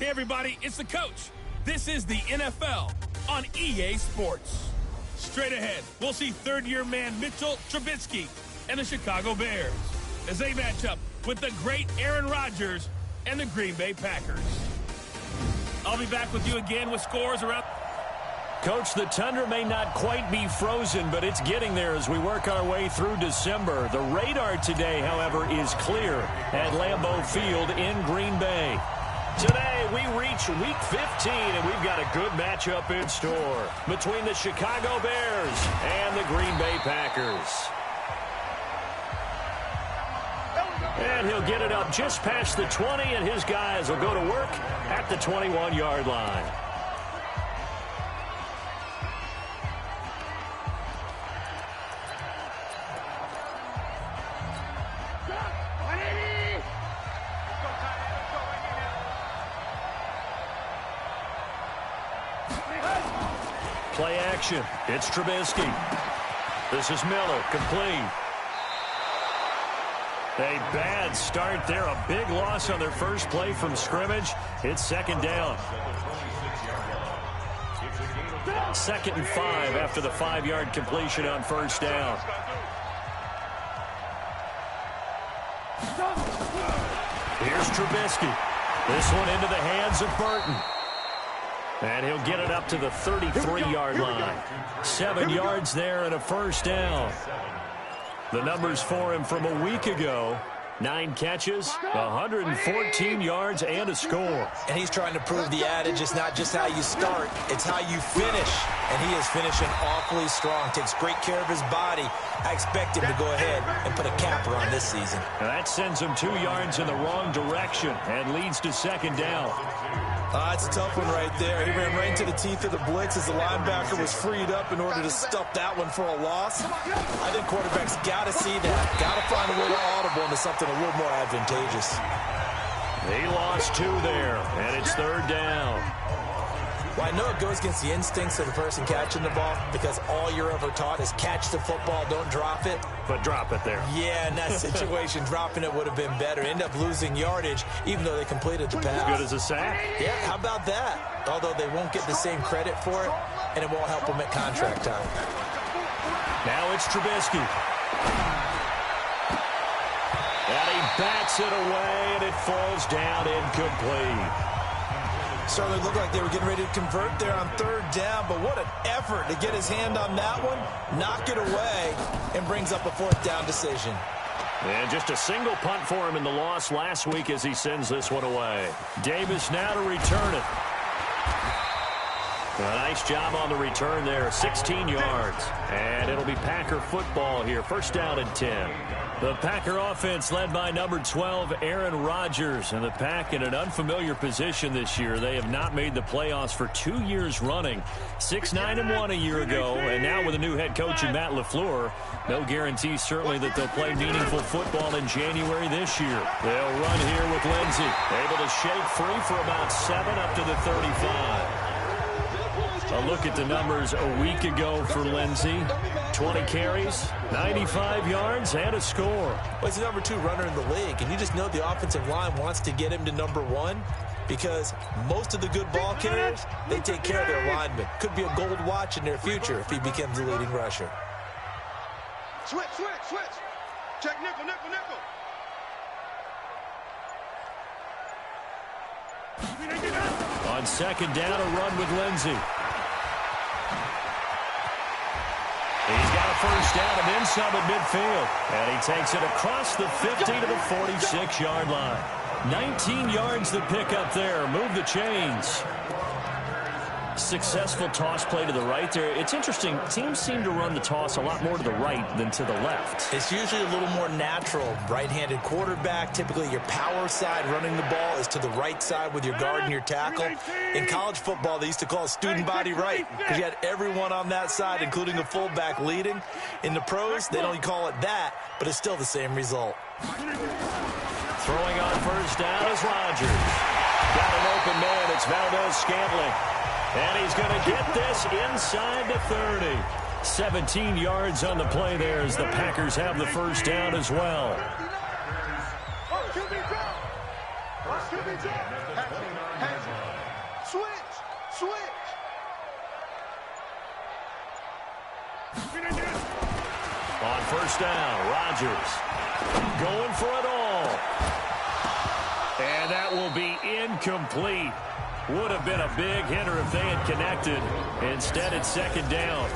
Hey, everybody, it's the coach. This is the NFL on EA Sports. Straight ahead, we'll see third-year man Mitchell Trubisky and the Chicago Bears as they match up with the great Aaron Rodgers and the Green Bay Packers. I'll be back with you again with scores around... Coach, the tundra may not quite be frozen, but it's getting there as we work our way through December. The radar today, however, is clear at Lambeau Field in Green Bay. Today, we reach Week 15, and we've got a good matchup in store between the Chicago Bears and the Green Bay Packers. And he'll get it up just past the 20, and his guys will go to work at the 21-yard line. Play action. It's Trubisky. This is Miller, complete. A bad start there. A big loss on their first play from scrimmage. It's second down. 2nd and 5 after the 5-yard completion on first down. Here's Trubisky. This one into the hands of Burton. And he'll get it up to the 33-yard line. 7 yards there and a first down. The numbers for him from a week ago. 9 catches, 114 yards, and a score. And he's trying to prove the adage, it's not just how you start, it's how you finish. And he is finishing awfully strong, takes great care of his body. I expect him to go ahead and put a capper on this season. Now that sends him 2 yards in the wrong direction and leads to second down. It's a tough one right there. He ran right into the teeth of the blitz as the linebacker was freed up in order to stuff that one for a loss. I think quarterbacks got to see that. Got to find a way to audible into something a little more advantageous. He lost 2 there, and it's third down. Well, I know it goes against the instincts of the person catching the ball because all you're ever taught is catch the football, don't drop it. But drop it there. Yeah, in that situation, dropping it would have been better. End up losing yardage, even though they completed the pass. As good as a sack. Yeah, how about that? Although they won't get the same credit for it, and it won't help them at contract time. Now it's Trubisky. And he bats it away, and it falls down incomplete. Certainly looked like they were getting ready to convert there on third down, but what an effort to get his hand on that one, knock it away, and brings up a fourth down decision. And just a single punt for him in the loss last week as he sends this one away. Davis now to return it. A nice job on the return there, 16 yards. And it'll be Packer football here, first down and 10. The Packer offense led by number 12, Aaron Rodgers. And the Pack in an unfamiliar position this year. They have not made the playoffs for 2 years running. 6-9-1 a year ago. And now with a new head coach in Matt LaFleur, no guarantee certainly that they'll play meaningful football in January this year. They'll run here with Lindsey. Able to shake free for about 7 up to the 35. A look at the numbers a week ago for Lindsey. 20 carries, 95 yards, and a score. Well, he's the number 2 runner in the league, and you just know the offensive line wants to get him to number 1 because most of the good ball carriers, they take care of their linemen. Could be a gold watch in their future if he becomes the leading rusher. Switch. Check nickel. On second down, a run with Lindsey. He's got a first down and then some at midfield. And he takes it across the 50 to the 46-yard line. 19 yards to pick up there. Move the chains. Successful toss play to the right there. It's interesting. Teams seem to run the toss a lot more to the right than to the left. It's usually a little more natural. Right-handed quarterback, typically your power side running the ball is to the right side with your guard and your tackle. In college football, they used to call it student body right because you had everyone on that side, including a fullback leading. In the pros, they don't call it that, but it's still the same result. Throwing on first down is Rodgers. Got an open man. It's Valdez-Scantling. And he's going to get this inside the 30. 17 yards on the play there as the Packers have the first down as well. On first down, Rodgers going for it all. And that will be incomplete. Would have been a big hitter if they had connected. Instead, it's second down.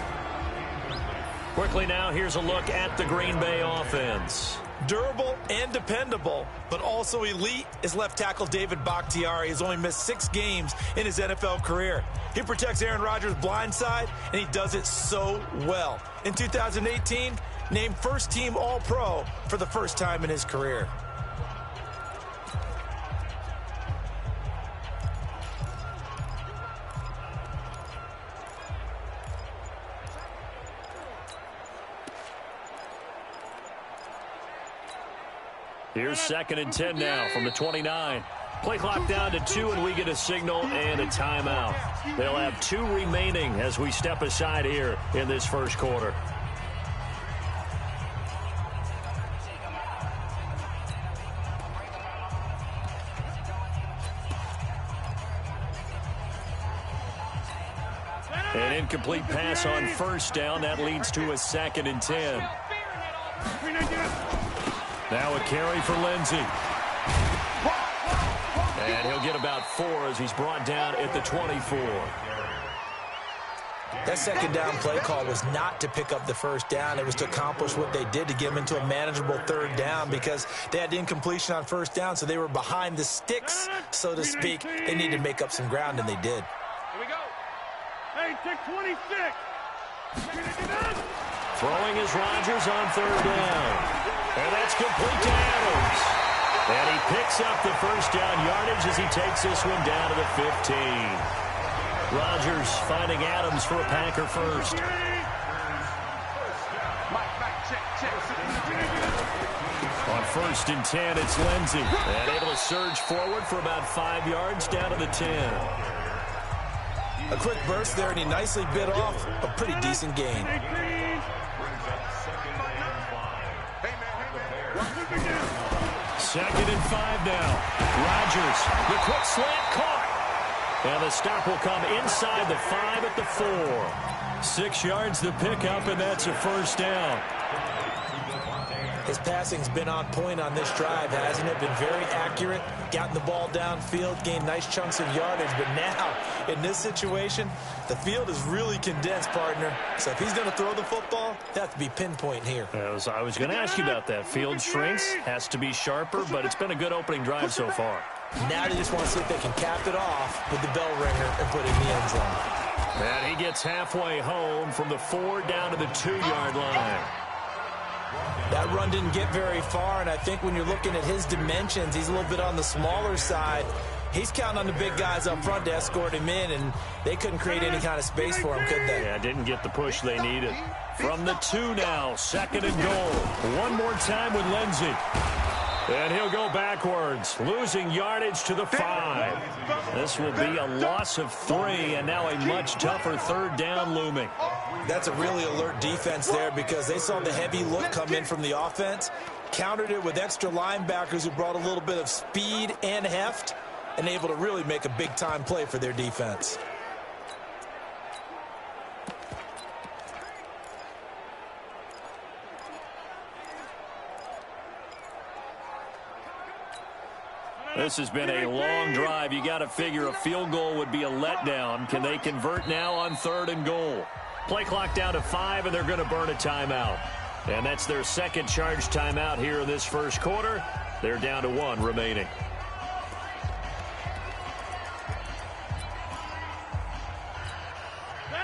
Quickly now, here's a look at the Green Bay offense. Durable and dependable, but also elite is left tackle David Bakhtiari. Has only missed 6 games in his NFL career. He protects Aaron Rodgers' blind side, and he does it so well. In 2018, named first-team All-Pro for the first time in his career. Here's 2nd and 10 now from the 29. Play clock down to 2, and we get a signal and a timeout. They'll have 2 remaining as we step aside here in this first quarter. An incomplete pass on first down. That leads to a 2nd and 10. Now a carry for Lindsey. And he'll get about 4 as he's brought down at the 24. That second down play call was not to pick up the first down. It was to accomplish what they did, to get them into a manageable third down, because they had incompletion on first down, so they were behind the sticks, so to speak. They needed to make up some ground, and they did. Here we go. Hey, take 26. Throwing is Rodgers on third down. And that's complete to Adams. And he picks up the first down yardage as he takes this one down to the 15. Rodgers finding Adams for a Packer first. On 1st and 10, it's Lindsey. And able to surge forward for about 5 yards down to the 10. A quick burst there, and he nicely bit off a pretty decent gain. 2nd and 5 now. Rodgers, the quick slant caught. And the stop will come inside the 5 at the 4. 6 yards the pickup, and that's a first down. His passing's been on point on this drive, hasn't it? Been very accurate, gotten the ball downfield, gained nice chunks of yardage. But now, in this situation, the field is really condensed, partner. So if he's going to throw the football, they have to be pinpoint here. I was going to ask you about that. Field shrinks, has to be sharper, but it's been a good opening drive so far. Now they just want to see if they can cap it off with the bell ringer and put it in the end zone. And he gets halfway home from the 4 down to the 2-yard line. That run didn't get very far, and I think when you're looking at his dimensions, he's a little bit on the smaller side. He's counting on the big guys up front to escort him in, and they couldn't create any kind of space for him, could they? Yeah, didn't get the push they needed. From the 2 now, 2nd and goal. One more time with Lindsey. And he'll go backwards, losing yardage to the 5. This will be a loss of 3, and now a much tougher third down looming. That's a really alert defense there, because they saw the heavy look come in from the offense, countered it with extra linebackers who brought a little bit of speed and heft, and able to really make a big-time play for their defense. This has been a long drive. You got to figure a field goal would be a letdown. Can they convert now on 3rd and goal? Play clock down to 5, and they're going to burn a timeout. And that's their 2nd charge timeout here in this first quarter. They're down to 1 remaining.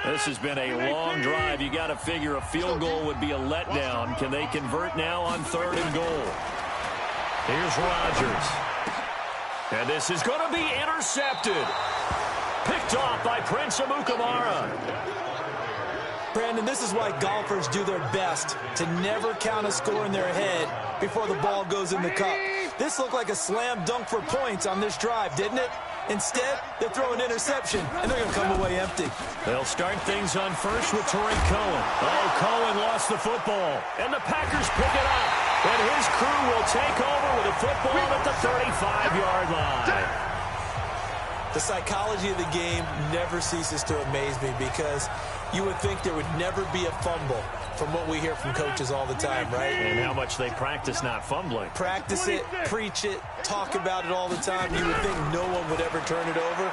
This has been a long drive. You got to figure a field goal would be a letdown. Can they convert now on 3rd and goal? Here's Rodgers. And this is going to be intercepted. Picked off by Prince Amukamara. Brandon, this is why golfers do their best to never count a score in their head before the ball goes in the cup. This looked like a slam dunk for points on this drive, didn't it? Instead, they throw an interception, and they're going to come away empty. They'll start things on first with Tariq Cohen. Oh, Cohen lost the football, and the Packers pick it up. And his crew will take over with a football at the 35-yard line. The psychology of the game never ceases to amaze me because you would think there would never be a fumble from what we hear from coaches all the time, right? And how much they practice not fumbling. Practice it, preach it, talk about it all the time. You would think no one would ever turn it over.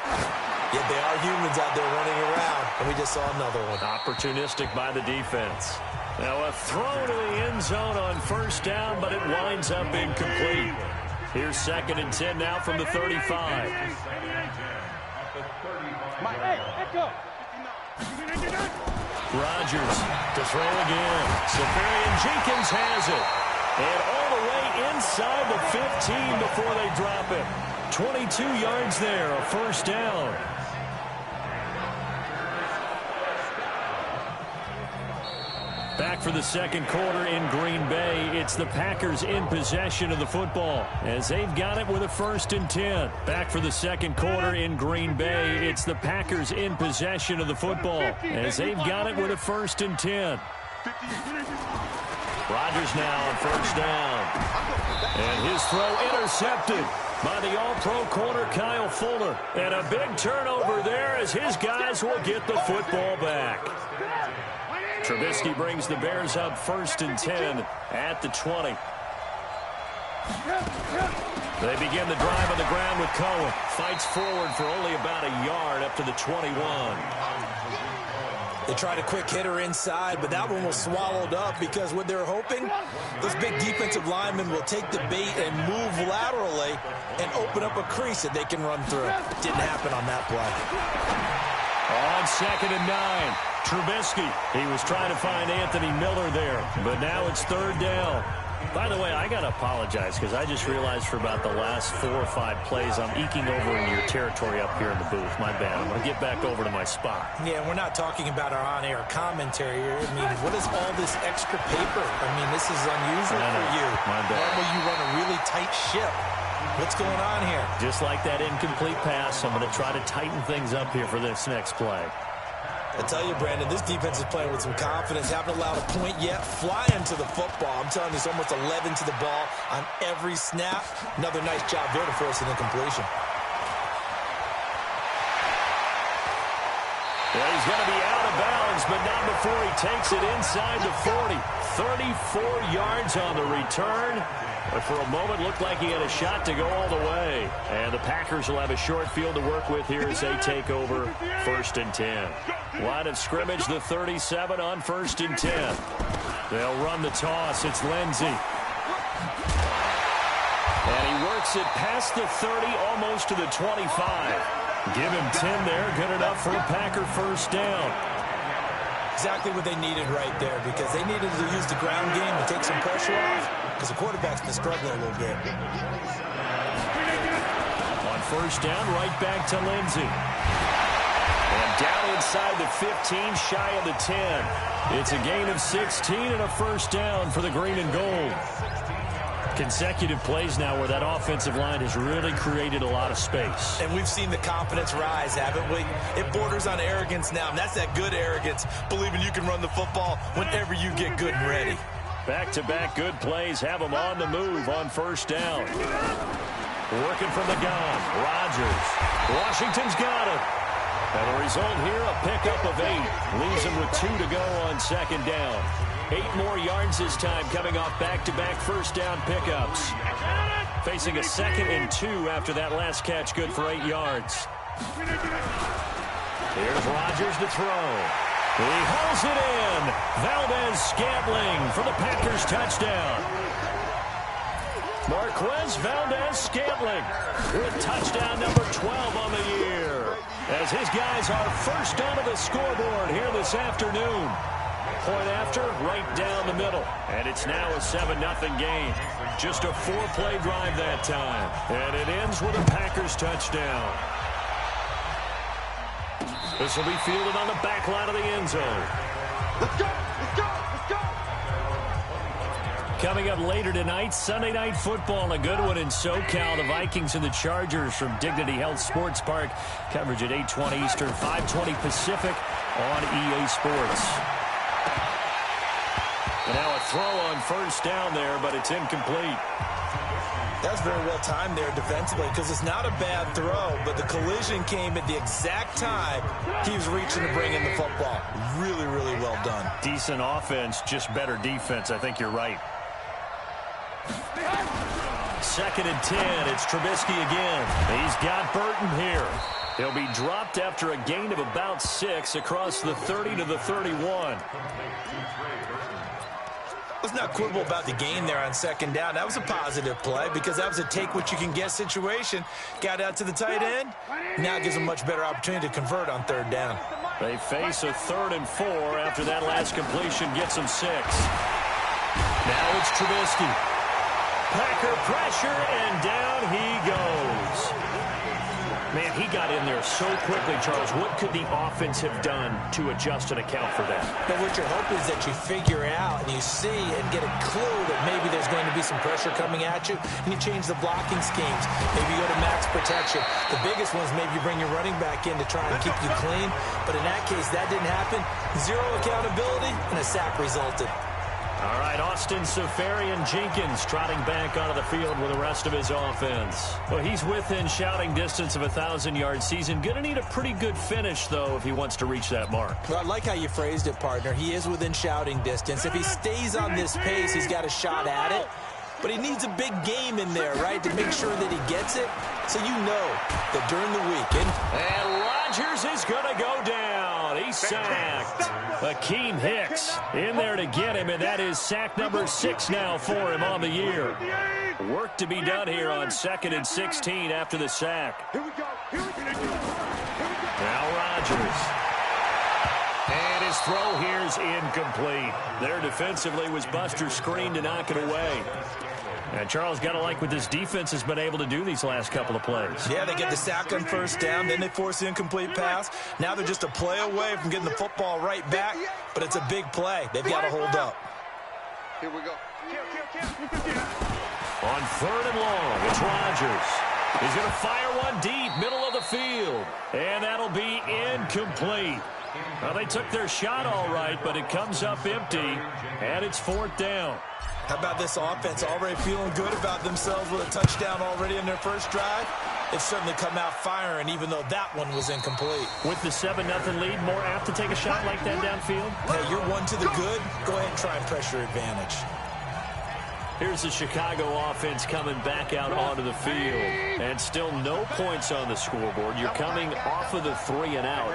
Yet they are humans out there running around, and we just saw another one. Opportunistic by the defense. Now a throw to the end zone on first down, but it winds up incomplete. Here's 2nd and 10 now from the 35. Rodgers to throw again. Safarian Jenkins has it. And all the way inside the 15 before they drop it. 22 yards there, a first down. Back for the second quarter in Green Bay. It's the Packers in possession of the football as they've got it with a 1st and 10. Back for the second quarter in Green Bay. It's the Packers in possession of the football as they've got it with a 1st and 10. Rodgers now on first down. And his throw intercepted by the all-pro corner Kyle Fuller. And a big turnover there as his guys will get the football back. Trubisky brings the Bears up 1st and 10 at the 20. They begin the drive on the ground with Cohen. Fights forward for only about a yard up to the 21. They tried a quick hitter inside, but that one was swallowed up because what they're hoping, those big defensive linemen will take the bait and move laterally and open up a crease that they can run through. Didn't happen on that play. On 2nd and 9, Trubisky. He was trying to find Anthony Miller there, but now it's 3rd down. By the way, I got to apologize because I just realized for about the last 4 or 5 plays I'm eking over in your territory up here in the booth. My bad. I'm going to get back over to my spot. Yeah, we're not talking about our on-air commentary here. I mean, what is all this extra paper? I mean, this is unusual for you. My bad. Normally you run a really tight ship. What's going on here? Just like that incomplete pass, I'm going to try to tighten things up here for this next play. I tell you, Brandon, this defense is playing with some confidence. Haven't allowed a point yet. Flying to the football. I'm telling you, it's almost 11 to the ball on every snap. Another nice job there to force an incompletion. Well, he's going to be out of bounds, but not before he takes it inside the 40. 34 yards on the return. But for a moment, looked like he had a shot to go all the way. And the Packers will have a short field to work with here as they take over 1st and 10. Line of scrimmage, the 37 on 1st and 10. They'll run the toss. It's Lindsey. And he works it past the 30, almost to the 25. Give him 10 there. Good enough for a Packer first down. Exactly what they needed right there because they needed to use the ground game and take some pressure off because the quarterback's been struggling a little bit. On first down, right back to Lindsey. And down inside the 15, shy of the 10. It's a gain of 16 and a first down for the green and gold. Consecutive plays now where that offensive line has really created a lot of space. And we've seen the confidence rise, haven't we? It borders on arrogance now, and that's that good arrogance, believing you can run the football whenever you get good and ready. Back-to-back good plays have them on the move on first down. Working from the gun, Rodgers. Washington's got it. And the result here, a pickup of 8. Leaves him with 2 to go on second down. 8 more yards this time coming off back-to-back first down pickups. Facing a 2nd and 2 after that last catch, good for 8 yards. Here's Rodgers to throw. He hauls it in. Valdez-Scantling for the Packers touchdown. Marquez Valdez-Scantling with touchdown number 12 on the year. As his guys are first onto the scoreboard here this afternoon. Point after, right down the middle. And it's now a 7-0 game. Just a 4-play drive that time. And it ends with a Packers touchdown. This will be fielded on the back line of the end zone. Let's go! Let's go! Let's go! Coming up later tonight, Sunday Night Football, a good one in SoCal. The Vikings and the Chargers from Dignity Health Sports Park. Coverage at 8:20 Eastern, 5:20 Pacific on EA Sports. And now a throw on first down there, but it's incomplete. That's very well timed there defensively because it's not a bad throw, but the collision came at the exact time he was reaching to bring in the football. Really, really well done. Decent offense, just better defense. I think you're right. 2nd and 10. It's Trubisky again. He's got Burton here. He'll be dropped after a gain of about 6 across the 30 to the 31. Let's not quibble about the gain there on 2nd down. That was a positive play because that was a take-what-you-can-get situation. Got out to the tight end. Now gives them much better opportunity to convert on 3rd down. They face a 3rd and 4 after that last completion gets them 6. Now it's Trubisky. Packer pressure, and down he goes. Man, he got in there so quickly, Charles. What could the offense have done to adjust and account for that? But what you're hoping is that you figure out and you see and get a clue that maybe there's going to be some pressure coming at you, and you change the blocking schemes. Maybe you go to max protection. The biggest one is maybe you bring your running back in to try and keep you clean. But in that case, that didn't happen. 0 accountability, and a sack resulted. All right, Austin Seferian-Jenkins trotting back onto the field with the rest of his offense. Well, he's within shouting distance of a 1,000-yard season. Going to need a pretty good finish, though, if he wants to reach that mark. Well, I like how you phrased it, partner. He is within shouting distance. If he stays on this pace, he's got a shot at it. But he needs a big game in there, right, to make sure that he gets it. So you know that during the week. And Rodgers is going to go down. He's sacked. Akeem Hicks in there to get him, and that is sack number 6 now for him on the year. Work to be done here on 2nd and 16 after the sack. Here we go. Now Rodgers. And his throw here is incomplete. There defensively was Buster's screen to knock it away. And Charles, got to like what this defense has been able to do these last couple of plays. Yeah, they get the sack on 1st down, then they force the incomplete pass. Now they're just a play away from getting the football right back, but it's a big play. They've got to hold up. Here we go. On 3rd and long, it's Rodgers. He's going to fire one deep, middle of the field. And that'll be incomplete. Well, they took their shot all right, but it comes up empty, and it's 4th down. How about this offense already feeling good about themselves with a touchdown already in their first drive? They've certainly come out firing, even though that one was incomplete. With the 7-0 lead, more apt to take a shot like that downfield? Hey, you're one to the good. Go ahead and try and pressure advantage. Here's the Chicago offense coming back out onto the field. And still no points on the scoreboard. You're coming off of the 3 and out.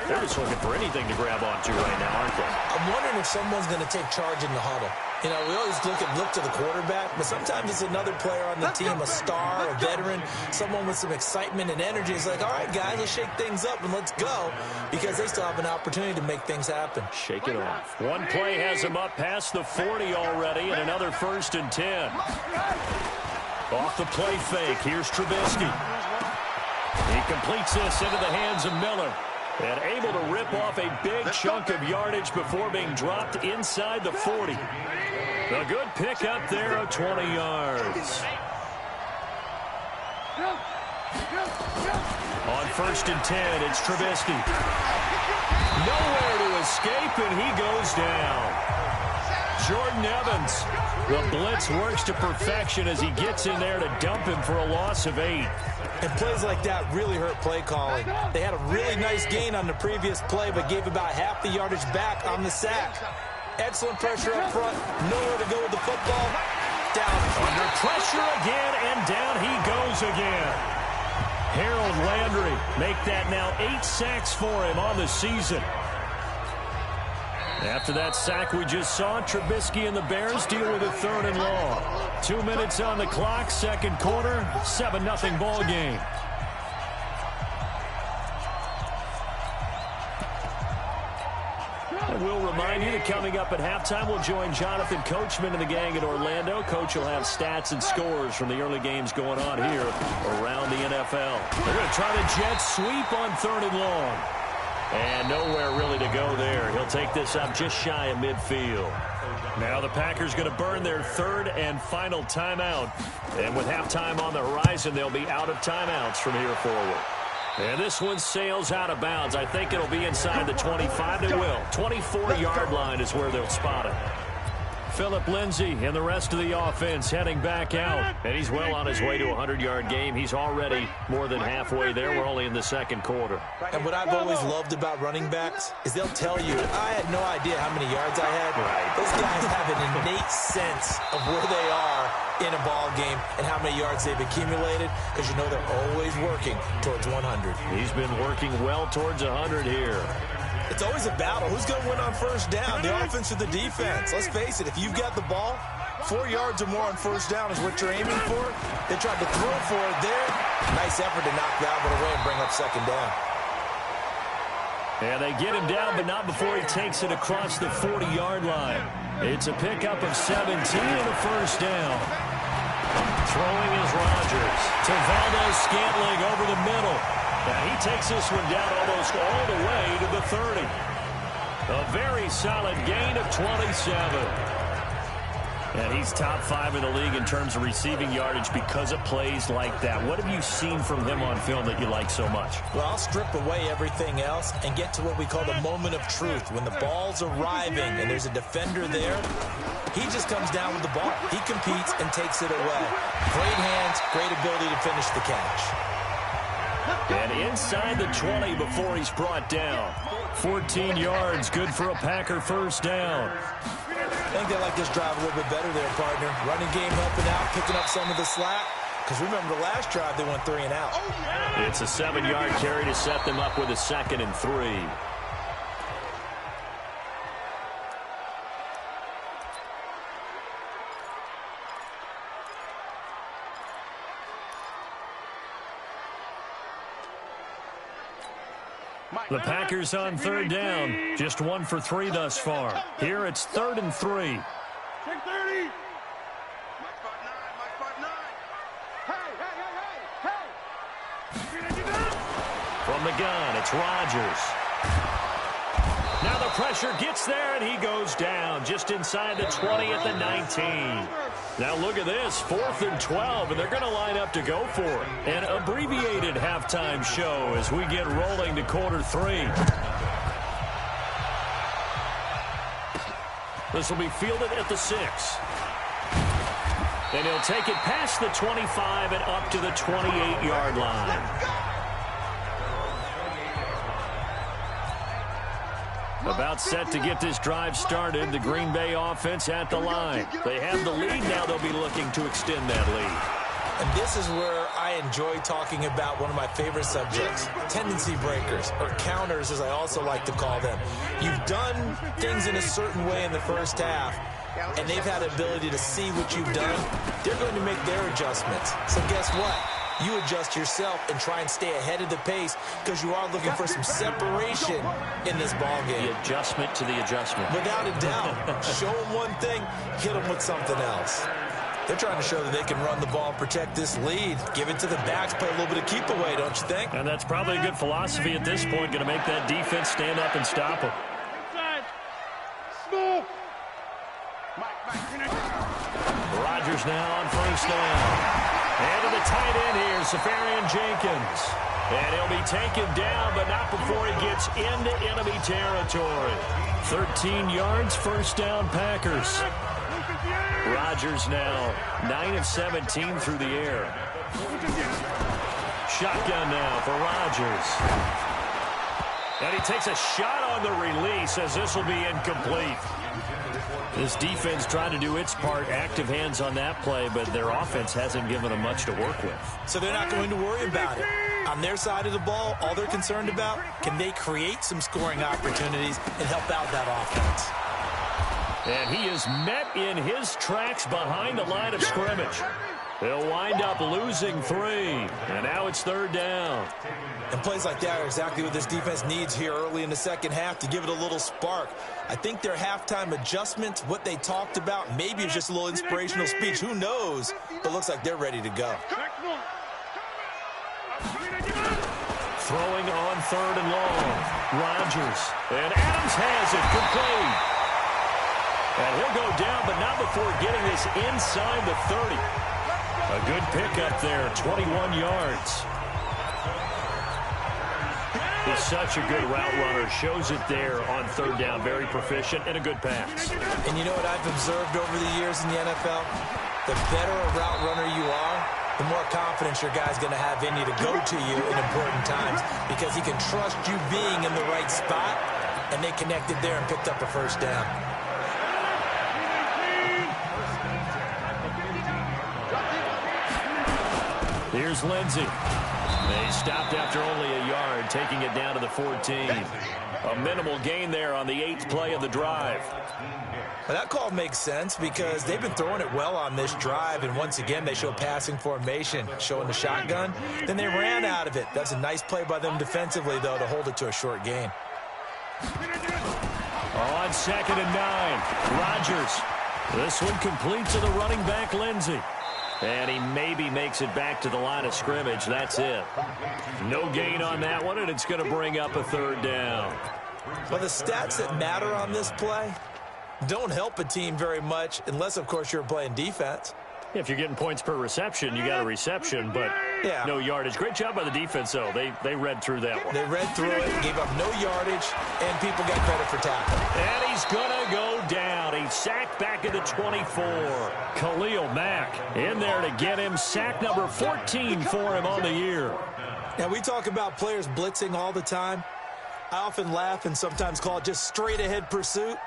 They're just looking for anything to grab onto right now, aren't they? I'm wondering if someone's going to take charge in the huddle. You know, we always look to the quarterback, but sometimes it's another player on the team, a star, a veteran, someone with some excitement and energy. It's like, all right, guys, let's shake things up and let's go, because they still have an opportunity to make things happen. Shake it off. One play has him up past the 40 already, and another 1st and 10. Off the play fake, here's Trubisky. He completes this into the hands of Miller. And able to rip off a big chunk of yardage before being dropped inside the 40. A good pickup there of 20 yards. On 1st and 10, it's Trubisky. Nowhere to escape, and he goes down. Jordan Evans. The blitz works to perfection as he gets in there to dump him for a loss of 8. And plays like that really hurt play calling. They had a really nice gain on the previous play, but gave about half the yardage back on the sack. Excellent pressure up front. Nowhere to go with the football. Down. Under pressure again, and down he goes again. Harold Landry make that now 8 sacks for him on the season. After that sack we just saw, Trubisky and the Bears deal with a 3rd and long. 2 minutes on the clock, 2nd quarter, 7-0 ball game. And we'll remind you that coming up at halftime, we'll join Jonathan Coachman and the gang in Orlando. Coach will have stats and scores from the early games going on here around the NFL. They're going to try the Jets sweep on 3rd and long. And nowhere really to go there. He'll take this up just shy of midfield. Now the Packers going to burn their 3rd and final timeout. And with halftime on the horizon, they'll be out of timeouts from here forward. And this one sails out of bounds. I think it'll be inside the 25. It will. 24-yard line is where they'll spot it. Phillip Lindsay and the rest of the offense heading back out. And he's well on his way to a 100-yard game. He's already more than halfway there. We're only in the second quarter. And what I've always loved about running backs is they'll tell you, I had no idea how many yards I had. Right. Those guys have an innate sense of where they are in a ball game and how many yards they've accumulated, because you know they're always working towards 100. He's been working well towards 100 here. It's always a battle. Who's going to win on first down, the offense or the defense? Let's face it, if you've got the ball, 4 yards or more on first down is what you're aiming for. They tried to throw for it there. Nice effort to knock that one away and bring up second down. And they get him down, but not before he takes it across the 40-yard line. It's a pickup of 17 and a first down. Throwing is Rodgers to Valdez-Scantling over the middle. And he takes this one down almost all the way to the 30. A very solid gain of 27. And he's top 5 in the league in terms of receiving yardage because of plays like that. What have you seen from him on film that you like so much? Well, I'll strip away everything else and get to what we call the moment of truth. When the ball's arriving and there's a defender there, he just comes down with the ball. He competes and takes it away. Great hands, great ability to finish the catch. And inside the 20 before he's brought down. 14 yards, good for a Packer first down. I think they like this drive a little bit better there, partner. Running game helping out, picking up some of the slack. Because remember, the last drive, they went 3 and out. It's a 7-yard carry to set them up with a 2nd and 3. The Packers on 3rd down. Just 1 for 3 thus far. Here it's 3rd and 3. Check 30. My spot 9. My spot 9. Hey. From the gun, it's Rodgers. Now the pressure gets there, and he goes down just inside the 20 at the 19. Now look at this, 4th and 12, and they're going to line up to go for it. An abbreviated halftime show as we get rolling to quarter 3. This will be fielded at the 6. And he'll take it past the 25 and up to the 28-yard line. About set to get this drive started. The Green Bay offense at the line. They have the lead. Now they'll be looking to extend that lead. And this is where I enjoy talking about one of my favorite subjects, tendency breakers, or counters as I also like to call them. You've done things in a certain way in the first half, and they've had the ability to see what you've done. They're going to make their adjustments. So guess what? You adjust yourself and try and stay ahead of the pace because you are looking for some separation in this ball game. The adjustment to the adjustment. Without a doubt. Show them one thing, hit them with something else. They're trying to show that they can run the ball, protect this lead, give it to the backs, play a little bit of keep away, don't you think? And that's probably a good philosophy at this point, going to make that defense stand up and stop them. Rodgers now on first down. And to the tight end here, Safarian Jenkins. And he'll be taken down, but not before he gets into enemy territory. 13 yards, first down, Packers. Rodgers now 9 of 17 through the air. Shotgun now for Rodgers. And he takes a shot on the release as this will be incomplete. This defense tried to do its part, active hands on that play, but their offense hasn't given them much to work with. So they're not going to worry about it. On their side of the ball, all they're concerned about, can they create some scoring opportunities and help out that offense? And he is met in his tracks behind the line of scrimmage. They'll wind up losing 3, and now it's 3rd down. And plays like that are exactly what this defense needs here early in the second half to give it a little spark. I think their halftime adjustments, what they talked about, maybe it's just a little inspirational speech. Who knows? But looks like they're ready to go. Throwing on 3rd and long. Rodgers. And Adams has it complete. And he'll go down, but not before getting this inside the 30. A good pickup there, 21 yards. He's such a good route runner. Shows it there on third down. Very proficient and a good pass. And you know what I've observed over the years in the NFL? The better a route runner you are, the more confidence your guy's going to have in you to go to you in important times because he can trust you being in the right spot, and they connected there and picked up a first down. Here's Lindsey. They stopped after only a yard, taking it down to the 14. A minimal gain there on the 8th play of the drive. Well, that call makes sense because they've been throwing it well on this drive, and once again they show passing formation, showing the shotgun. Then they ran out of it. That's a nice play by them defensively, though, to hold it to a short gain. On 2nd and 9, Rodgers. This one complete to the running back, Lindsey. And he maybe makes it back to the line of scrimmage. That's it. No gain on that one, and it's going to bring up a third down. Well, the stats that matter on this play don't help a team very much unless, of course, you're playing defense. If you're getting points per reception, you got a reception, but no yardage. Great job by the defense, though. They read through that one. They read through it, gave up no yardage, and people got credit for tackling. And he's going to go down. He's sacked back at the 24. Khalil Mack in there to get him. Sack number 14 for him on the year. Now, we talk about players blitzing all the time. I often laugh and sometimes call it just straight-ahead pursuit.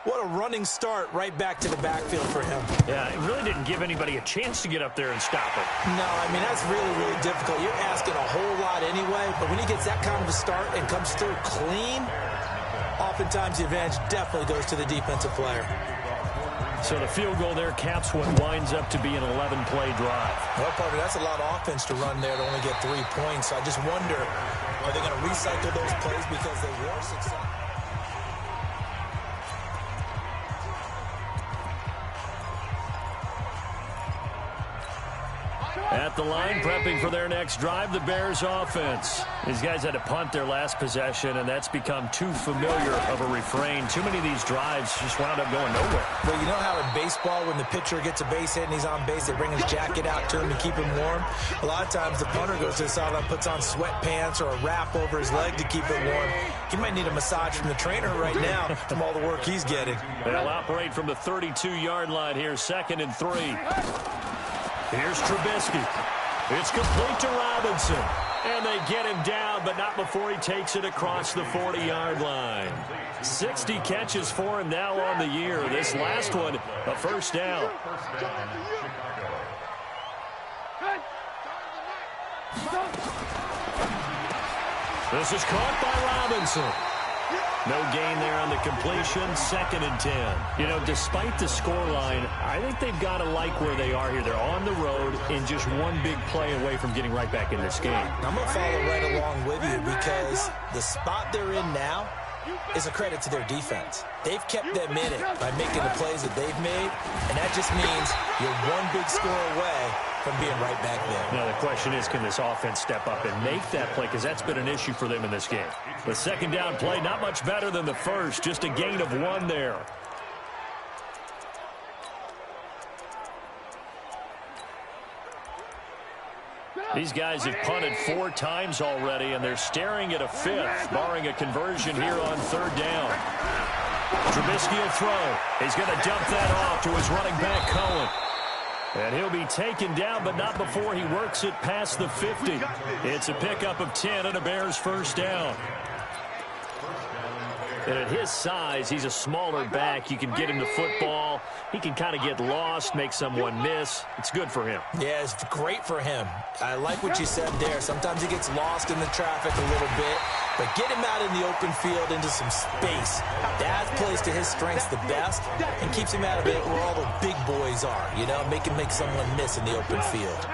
What a running start right back to the backfield for him. Yeah, it really didn't give anybody a chance to get up there and stop it. No, I mean, that's really, really difficult. You're asking a whole lot anyway, but when he gets that kind of a start and comes through clean, oftentimes the advantage definitely goes to the defensive player. So the field goal there caps what winds up to be an 11-play drive. Well, Parker, that's a lot of offense to run there to only get 3 points. I just wonder, are they going to recycle those plays because they were successful? At the line, prepping for their next drive, the Bears offense. These guys had to punt their last possession, and that's become too familiar of a refrain. Too many of these drives just wound up going nowhere. Well, you know how in baseball, when the pitcher gets a base hit and he's on base, they bring his jacket out to him to keep him warm? A lot of times the punter goes to the sideline, puts on sweatpants or a wrap over his leg to keep it warm. He might need a massage from the trainer right now from all the work he's getting. They'll operate from the 32-yard line here, 2nd and 3. Here's Trubisky. It's complete to Robinson. And they get him down, but not before he takes it across the 40-yard line. 60 catches for him now on the year. This last one, a first down. This is caught by Robinson. No gain there on the completion, 2nd and 10. You know, despite the scoreline, I think they've got to like where they are here. They're on the road and just one big play away from getting right back in this game. I'm going to follow right along with you because the spot they're in now is a credit to their defense. They've kept them in it by making the plays that they've made, and that just means you're one big score away from being right back there. Now, the question is, can this offense step up and make that play? Because that's been an issue for them in this game. The second down play, not much better than the first. Just a gain of 1 there. These guys have punted 4 times already, and they're staring at a 5th, barring a conversion here on 3rd down. Trubisky will throw. He's going to dump that off to his running back, Cohen. And he'll be taken down, but not before he works it past the 50. It's a pickup of 10 and a Bears first down. And at his size, he's a smaller back. You can get him the football. He can kind of get lost, make someone miss. It's good for him. Yeah, it's great for him. I like what you said there. Sometimes he gets lost in the traffic a little bit, but get him out in the open field into some space. That plays to his strengths the best and keeps him out of it where all the big boys are, you know, make him make someone miss in the open field.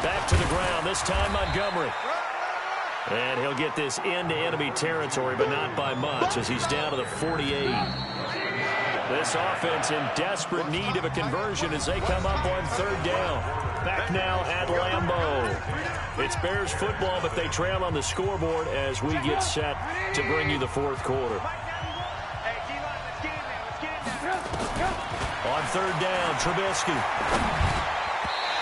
Back to the ground, this time Montgomery. And he'll get this into enemy territory, but not by much as he's down to the 48. This offense in desperate need of a conversion as they come up on 3rd down. Back now at Lambeau. It's Bears football, but they trail on the scoreboard as we get set to bring you the 4th quarter. On 3rd down, Trubisky.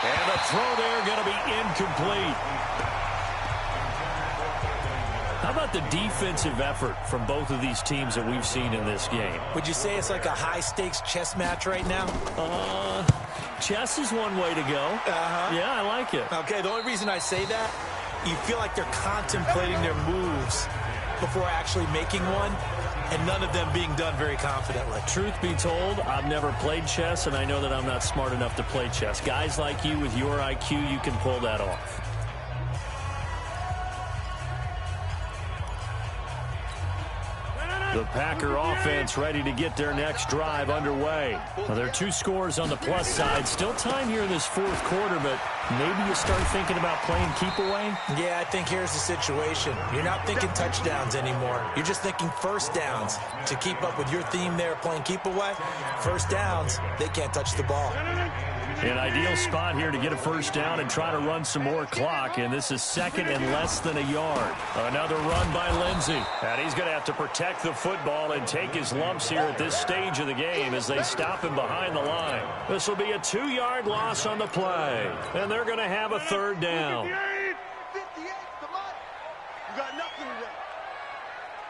And the throw there going to be incomplete. How about the defensive effort from both of these teams that we've seen in this game? Would you say it's like a high-stakes chess match right now? Chess is one way to go. Yeah, I like it. Okay, the only reason I say that, you feel like they're contemplating their moves before actually making one, and none of them being done very confidently. Truth be told, I've never played chess, and I know that I'm not smart enough to play chess. Guys like you with your IQ, you can pull that off. The Packer offense ready to get their next drive underway. Well, there are 2 scores on the plus side. Still time here in this 4th quarter, but maybe you start thinking about playing keep away? Yeah, I think here's the situation. You're not thinking touchdowns anymore. You're just thinking first downs. To keep up with your theme there, playing keep away, first downs, they can't touch the ball. An ideal spot here to get a first down and try to run some more clock, and this is 2nd and less than a yard. Another run by Lindsey, and he's going to have to protect the football and take his lumps here at this stage of the game as they stop him behind the line. This will be a 2-yard loss on the play, and they're going to have a 3rd down. 58, come on. You got nothing today.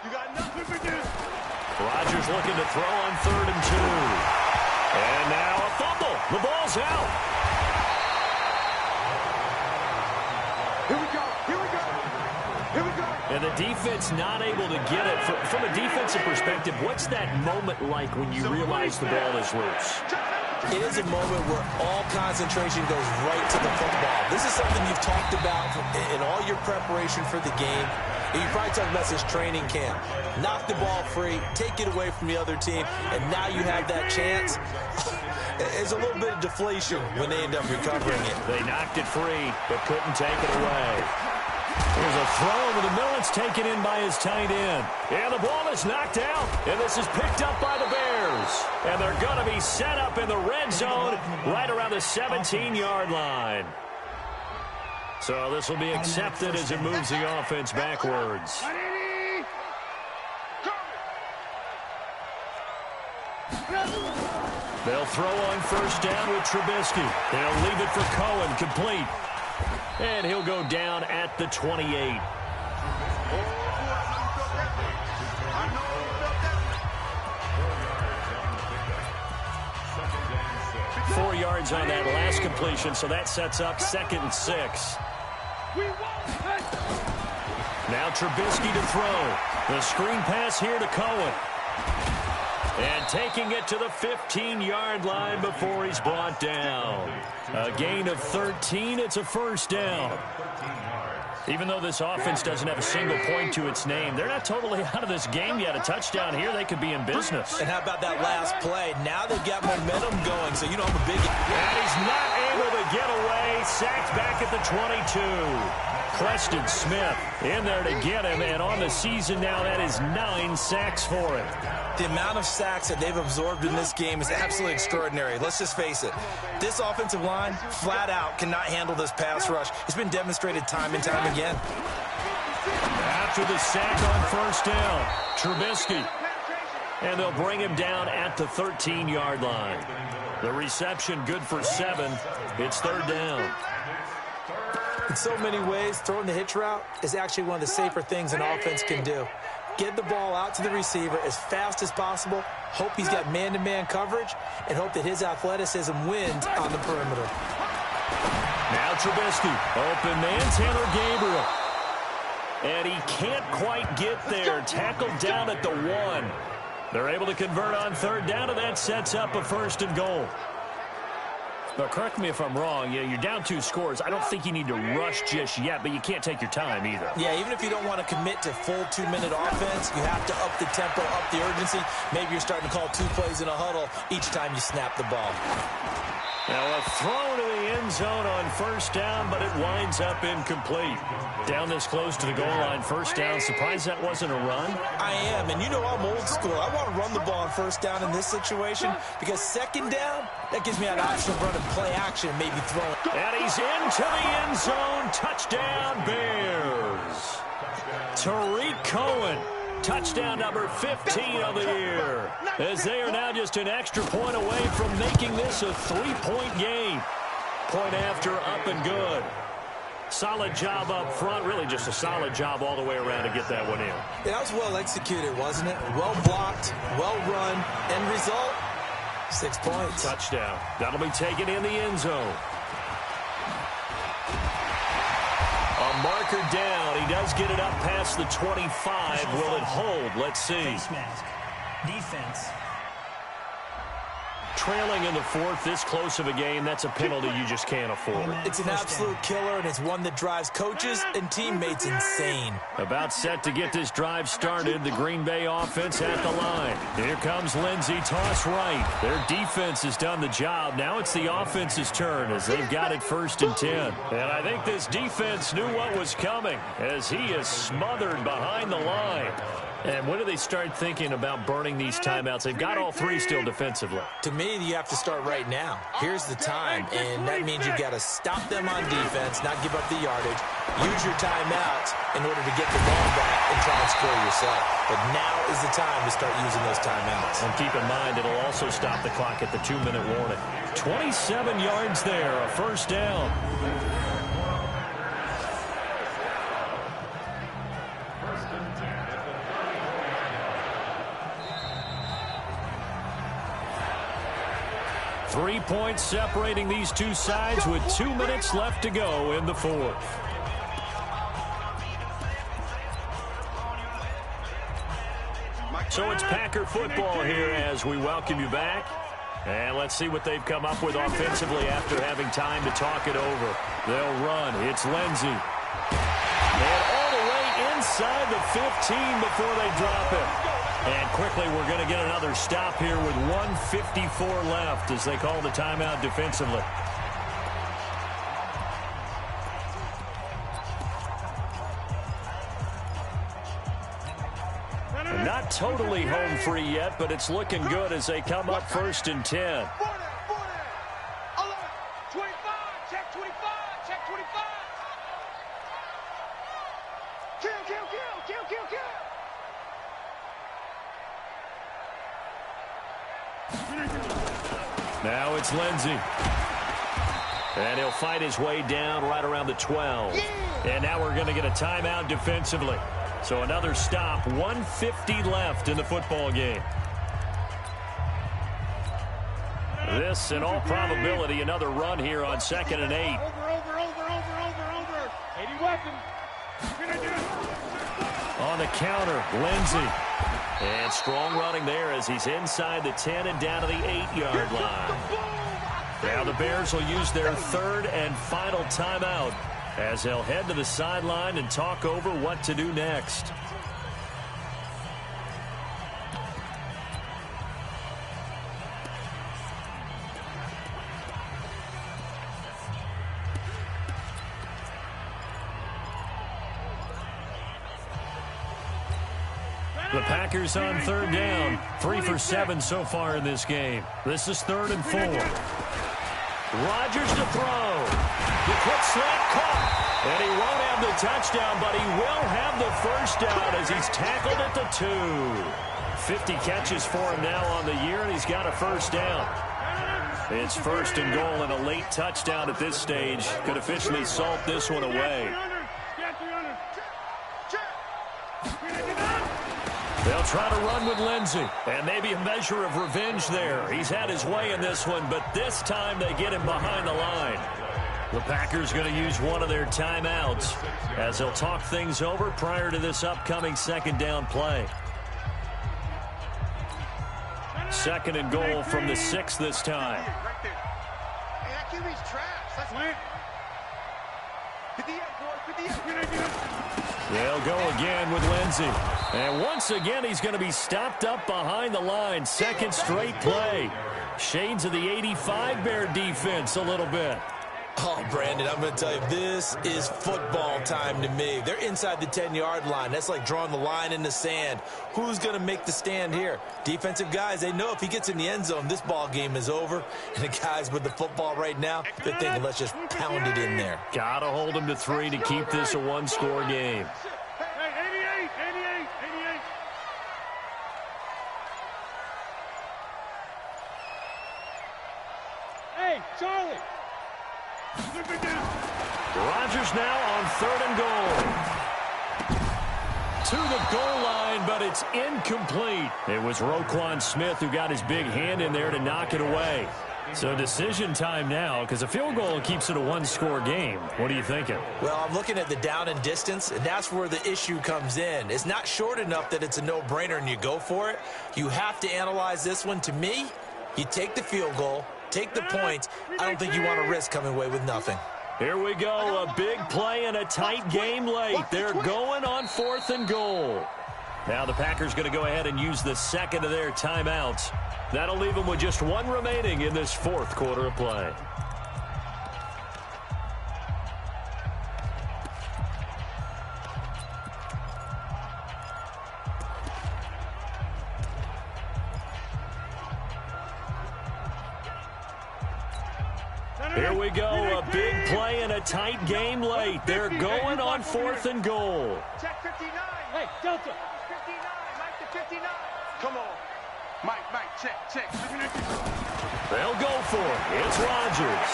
You got nothing to do. Rodgers looking to throw on 3rd and 2. And now a fumble. The ball's out. Here we go. Here we go. Here we go. And the defense not able to get it. From a defensive perspective, what's that moment like when you realize the ball is loose? It is a moment where all concentration goes right to the football. This is something you've talked about in all your preparation for the game. And you probably talked about this training camp. Knock the ball free, take it away from the other team, and now you have that chance. There's a little bit of deflation when they end up recovering it. They knocked it free, but couldn't take it away. There's a throw over the middle. It's taken in by his tight end. And the ball is knocked out. And this is picked up by the Bears. And they're going to be set up in the red zone right around the 17-yard line. So this will be accepted as it moves the offense backwards. They'll throw on first down with Trubisky. They'll leave it for Cohen, complete. And he'll go down at the 28. Four yards on that last completion, so that sets up 2nd and 6. Now Trubisky to throw. The screen pass here to Cohen. And taking it to the 15-yard line before he's brought down. A gain of 13. It's a first down. Even though this offense doesn't have a single point to its name, they're not totally out of this game yet. A touchdown here, they could be in business. And how about that last play? Now they've got momentum going, so you know I'm a big... And he's not able to get away. Sacked back at the 22. Preston Smith in there to get him, and on the season now, that is 9 sacks for him. The amount of sacks that they've absorbed in this game is absolutely extraordinary. Let's just face it. This offensive line, flat out, cannot handle this pass rush. It's been demonstrated time and time again. After the sack on first down, Trubisky. And they'll bring him down at the 13-yard line. The reception good for 7. It's 3rd down. In so many ways, throwing the hitch route is actually one of the safer things an offense can do. Get the ball out to the receiver as fast as possible, hope he's got man-to-man coverage, and hope that his athleticism wins on the perimeter. Now Trubisky, open man, Taylor Gabriel. And he can't quite get there, tackled down at the 1. They're able to convert on 3rd down, and that sets up a 1st and goal. But correct me if I'm wrong, you're down 2 scores. I don't think you need to rush just yet, but you can't take your time either. Yeah, even if you don't want to commit to full 2-minute offense, you have to up the tempo, up the urgency. Maybe you're starting to call 2 plays in a huddle each time you snap the ball. Now a throw to the end zone on first down, but it winds up incomplete. Down this close to the goal line, first down. Surprised that wasn't a run? I am, and you know I'm old school. I want to run the ball on first down in this situation because 2nd down, that gives me an option of running play action, maybe throwing. And he's into the end zone. Touchdown, Bears. Tariq Cohen. Touchdown number 15 of the year, as they are now just an extra point away from making this a 3-point game. Point after, up and good. Solid job up front, really just a solid job all the way around to get that one in. Yeah, that was well executed, wasn't it? Well blocked, well run, end result, 6 points. Touchdown. That'll be taken in the end zone. A marker down. He does get it up past the 25. Will it hold? Let's see. Face mask. Defense. Trailing in the fourth, this close of a game, that's a penalty you just can't afford. It's an absolute killer, and it's one that drives coaches and teammates insane. About set to get this drive started, the Green Bay offense at the line. Here comes Lindsey, toss right. Their defense has done the job. Now it's the offense's turn as they've got it 1st and 10. And I think this defense knew what was coming as he is smothered behind the line. And when do they start thinking about burning these timeouts? They've got all 3 still defensively. To me, you have to start right now. Here's the time, and that means you've got to stop them on defense, not give up the yardage, use your timeouts in order to get the ball back and try and score yourself. But now is the time to start using those timeouts. And keep in mind, it'll also stop the clock at the 2-minute warning. 27 yards there, a 1st down. Three points separating these two sides with 2 minutes left to go in the fourth. So it's Packer football here as we welcome you back. And let's see what they've come up with offensively after having time to talk it over. They'll run. It's Lindsey. And all the way inside the 15 before they drop it. And quickly, we're going to get another stop here with 1:54 left as they call the timeout defensively. Not totally home free yet, but it's looking good as they come up 1st and 10. 25, check 25, check 25. Kill, kill, kill, kill, kill, kill. Now it's Lindsey. And he'll fight his way down right around the 12. And now we're going to get a timeout defensively. So another stop, 1:50 left in the football game. This, in all probability, another run here on 2nd and 8. Over. 80 weapon. On the counter, Lindsey. And strong running there as he's inside the 10 and down to the 8-yard line. Now the Bears will use their 3rd and final timeout as they'll head to the sideline and talk over what to do next. The Packers on 3rd down. 3 for 7 so far in this game. This is 3rd and 4. Rodgers to throw. The quick slant caught. And he won't have the touchdown, but he will have the 1st down as he's tackled at the 2. 50 catches for him now on the year, and he's got a 1st down. It's 1st and goal and a late touchdown at this stage. Could officially salt this one away. They'll try to run with Lindsey, and maybe a measure of revenge there. He's had his way in this one, but this time they get him behind the line. The Packers going to use one of their timeouts as they'll talk things over prior to this upcoming 2nd down play. 2nd and goal from the 6 this time. They'll go again with Lindsey. And once again, he's going to be stopped up behind the line. 2nd straight play. Shades of the 85 Bear defense a little bit. Oh, Brandon, I'm going to tell you, this is football time to me. They're inside the 10-yard line. That's like drawing the line in the sand. Who's going to make the stand here? Defensive guys, they know if he gets in the end zone, this ball game is over. And the guys with the football right now, they're thinking, let's just pound it in there. Got to hold him to 3 to keep this a one-score game. Hey, 88. Hey, Charlie. third and goal. To the goal line, but it's incomplete. It was Roquan Smith who got his big hand in there to knock it away. So decision time now, because a field goal keeps it a one-score game. What are you thinking? Well, I'm looking at the down and distance, and that's where the issue comes in. It's not short enough that it's a no-brainer and you go for it. You have to analyze this one. To me, you take the field goal, take the points. I don't think you want to risk coming away with nothing. Here we go, a big play and a tight game late. They're going on 4th and goal. Now the Packers going to go ahead and use the second of their timeouts. That'll leave them with just one remaining in this 4th quarter of play. Here we go, a big play and a tight game late. They're going on 4th and goal. Check 59. Hey, Delta. 59, Mike to 59. Come on. Mike, check. They'll go for it. It's Rodgers.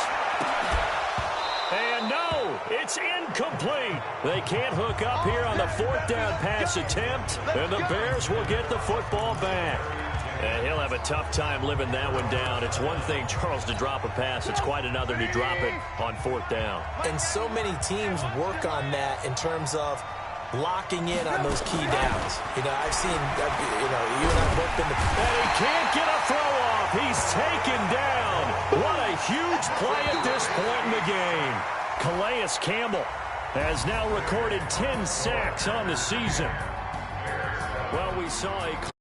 And no, it's incomplete. They can't hook up here on the 4th down pass attempt, and the Bears will get the football back. And he'll have a tough time living that one down. It's one thing, Charles, to drop a pass. It's quite another to drop it on 4th down. And so many teams work on that in terms of locking in on those key downs. You know, I've seen, you and I both been to... And he can't get a throw off. He's taken down. What a huge play at this point in the game. Calais Campbell has now recorded 10 sacks on the season. Well, we saw a...